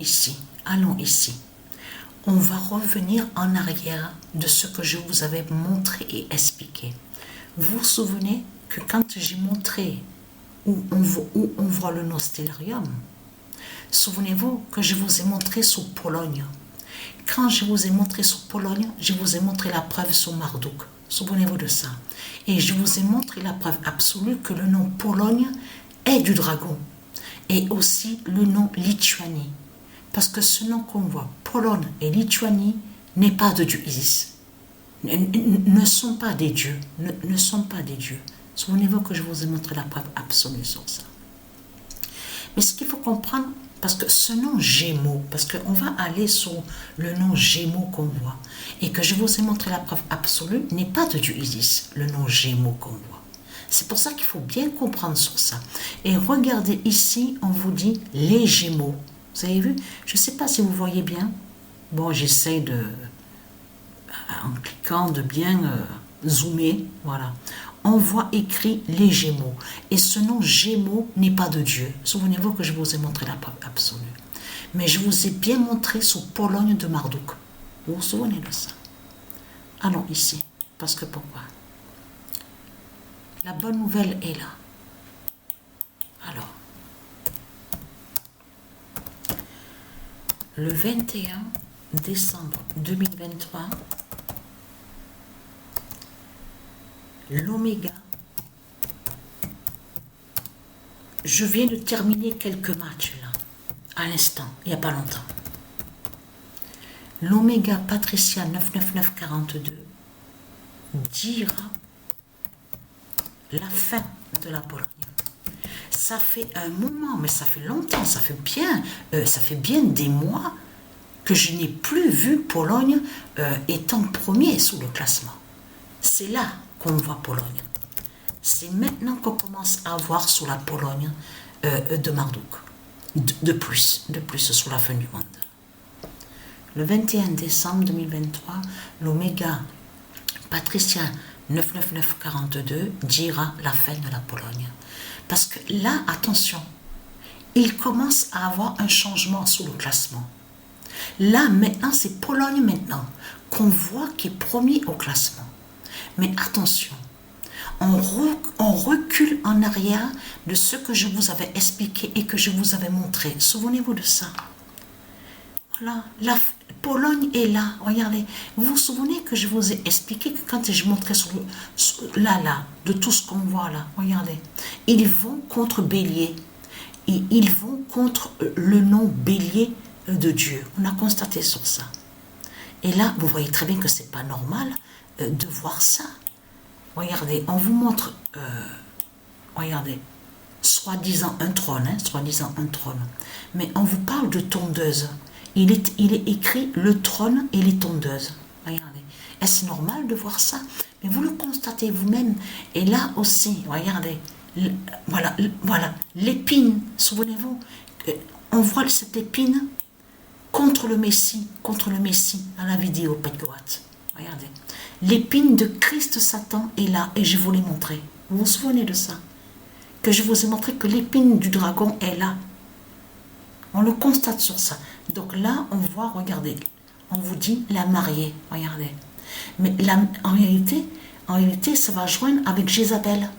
ici, allons ici. On va revenir en arrière de ce que je vous avais montré et expliqué. Vous vous souvenez que quand j'ai montré où on voit le nom stellarium, souvenez-vous que je vous ai montré sur Pologne. Quand je vous ai montré sur Pologne, je vous ai montré la preuve sur Marduk. Souvenez-vous de ça. Et je vous ai montré la preuve absolue que le nom Pologne est du dragon. Et aussi le nom Lituanie. Parce que ce nom qu'on voit, Pologne et Lituanie, n'est pas de Dieu Isis. Ne sont pas des dieux. Ne sont pas des dieux. Souvenez-vous que je vous ai montré la preuve absolue sur ça. Mais ce qu'il faut comprendre, parce que ce nom Gémeaux, parce qu'on va aller sur le nom Gémeaux qu'on voit, et que je vous ai montré la preuve absolue, n'est pas de Dieu Isis, le nom Gémeaux qu'on voit. C'est pour ça qu'il faut bien comprendre sur ça. Et regardez ici, on vous dit les Gémeaux. Vous avez vu? Je ne sais pas si vous voyez bien. Bon, j'essaie de, en cliquant, de bien zoomer. Voilà. On voit écrit les Gémeaux. Et ce nom Gémeaux n'est pas de Dieu. Souvenez-vous que je vous ai montré la preuve absolue. Mais je vous ai bien montré sur Pologne de Marduk. Vous vous souvenez de ça? Allons ici. Parce que pourquoi? La bonne nouvelle est là. Alors, le 21 décembre 2023, l'Oméga, je viens de terminer quelques matchs là, à l'instant, il n'y a pas longtemps. L'Oméga Patricia 99942 dira la fin de la Pologne. Ça fait un moment, mais ça fait longtemps, ça fait bien des mois que je n'ai plus vu Pologne étant premier sous le classement. C'est là qu'on voit Pologne. C'est maintenant qu'on commence à voir sous la Pologne de Marduk. De plus sous la fin du monde. Le 21 décembre 2023, l'Oméga Patricia 99942 dira la fin de la Pologne. Parce que là, attention, il commence à avoir un changement sous le classement. Là, maintenant, c'est Pologne maintenant qu'on voit qui est premier au classement. Mais attention, on recule en arrière de ce que je vous avais expliqué et que je vous avais montré. Souvenez-vous de ça. Voilà, la Pologne est là. Regardez, vous vous souvenez que je vous ai expliqué que quand je montrais là, de tout ce qu'on voit là, regardez, ils vont contre Bélier. Et ils vont contre le nom Bélier de Dieu. On a constaté sur ça. Et là, vous voyez très bien que c'est pas normal de voir ça. Regardez, on vous montre, regardez, soi-disant un trône, mais on vous parle de tondeuse. Il est écrit le trône et les tondeuses. Regardez, est-ce normal de voir ça? Mais vous le constatez vous-même. Et là aussi, regardez, voilà, l'épine, souvenez-vous, on voit cette épine contre le Messie, dans la vidéo, pas de droite. Regardez, l'épine de Christ Satan est là et je vous l'ai montré. Vous vous souvenez de ça? Que je vous ai montré que l'épine du dragon est là. On le constate sur ça. Donc là, on voit, regardez, on vous dit la mariée, regardez. Mais en réalité, ça va joindre avec Jézabel,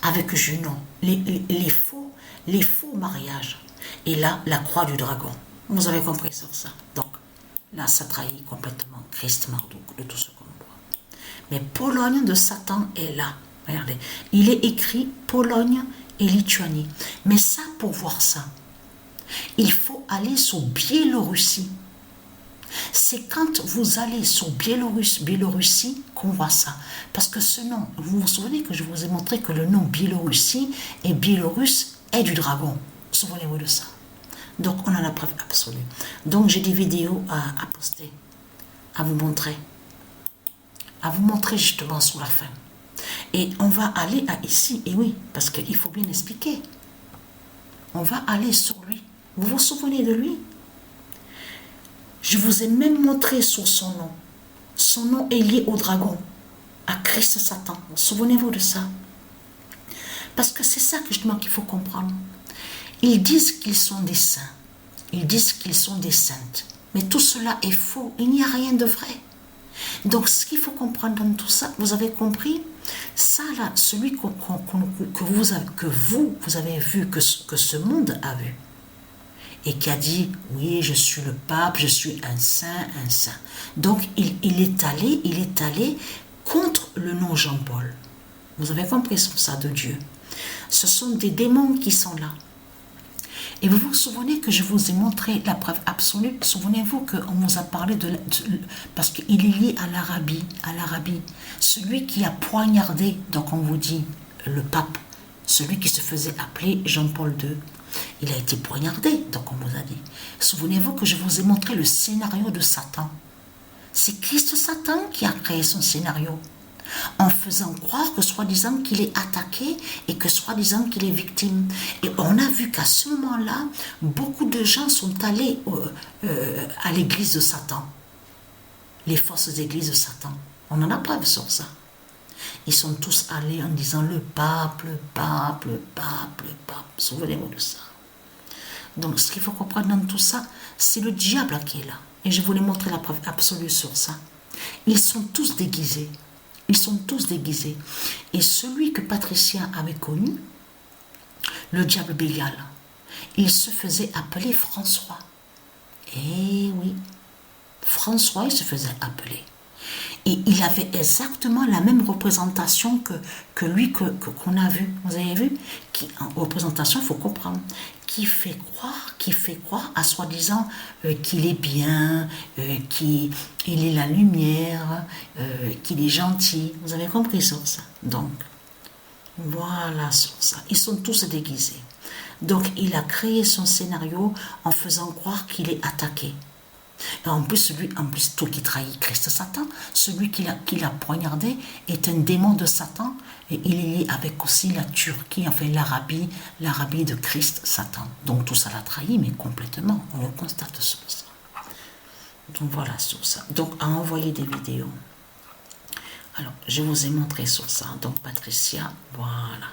avec Junon, les faux mariages. Et là, la croix du dragon. Vous avez compris sur ça. Donc, là, ça trahit complètement Christ Marduk de tout ce qu'on voit. Mais Pologne de Satan est là. Regardez, il est écrit Pologne et Lituanie. Mais ça, pour voir ça, il faut aller sur Biélorussie. C'est quand vous allez sur Biélorussie qu'on voit ça. Parce que ce nom, vous vous souvenez que je vous ai montré que le nom Biélorussie et Biélorusse est du dragon. Souvenez-vous de ça. Donc on a la preuve absolue. Donc j'ai des vidéos à poster, à vous montrer justement sur la fin. Et on va aller à ici, et oui, parce qu'il faut bien expliquer. On va aller sur lui. Vous vous souvenez de lui? Je vous ai même montré sur son nom. Son nom est lié au dragon, à Christ Satan. Souvenez-vous de ça. Parce que c'est ça que justement qu'il faut comprendre. Ils disent qu'ils sont des saints. Ils disent qu'ils sont des saintes. Mais tout cela est faux. Il n'y a rien de vrai. Donc, ce qu'il faut comprendre dans tout ça, vous avez compris, ça là, celui que vous avez vu, que ce monde a vu, et qui a dit, oui, je suis le pape, je suis un saint, un saint. Donc, il est allé contre le nom Jean-Paul. Vous avez compris ça de Dieu. Ce sont des démons qui sont là. Et vous vous souvenez que je vous ai montré la preuve absolue. Souvenez-vous qu'on vous a parlé parce qu'il est lié à l'Arabie. Celui qui a poignardé, donc on vous dit, le pape, celui qui se faisait appeler Jean-Paul II, il a été poignardé, donc on vous a dit. Souvenez-vous que je vous ai montré le scénario de Satan. C'est Christ Satan qui a créé son scénario, en faisant croire que soi-disant qu'il est attaqué et que soi-disant qu'il est victime. Et on a vu qu'à ce moment-là, beaucoup de gens sont allés à l'église de Satan, les fausses églises de Satan. On en a preuve sur ça. Ils sont tous allés en disant le pape, le pape, le pape, le pape. Souvenez-vous de ça. Donc ce qu'il faut comprendre dans tout ça, c'est le diable qui est là. Et je voulais montrer la preuve absolue sur ça. Ils sont tous déguisés. Ils sont tous déguisés. Et celui que Patricia avait connu, le diable Bélial, il se faisait appeler François. Eh oui, François, il se faisait appeler. Et il avait exactement la même représentation que lui qu'on a vu. Vous avez vu? En représentation, il faut comprendre. Qui fait croire à soi-disant qu'il est bien, qu'il est la lumière, qu'il est gentil. Vous avez compris sur ça? Donc, voilà sur ça. Ils sont tous déguisés. Donc, il a créé son scénario en faisant croire qu'il est attaqué. Et en plus, tout qui trahit Christ Satan, celui qui l'a poignardé est un démon de Satan, et il est lié avec aussi la Turquie, enfin l'Arabie de Christ Satan. Donc tout ça l'a trahi, mais complètement, on le constate sur ça. Donc voilà sur ça. Donc à envoyer des vidéos. Alors, je vous ai montré sur ça. Donc Patricia, voilà.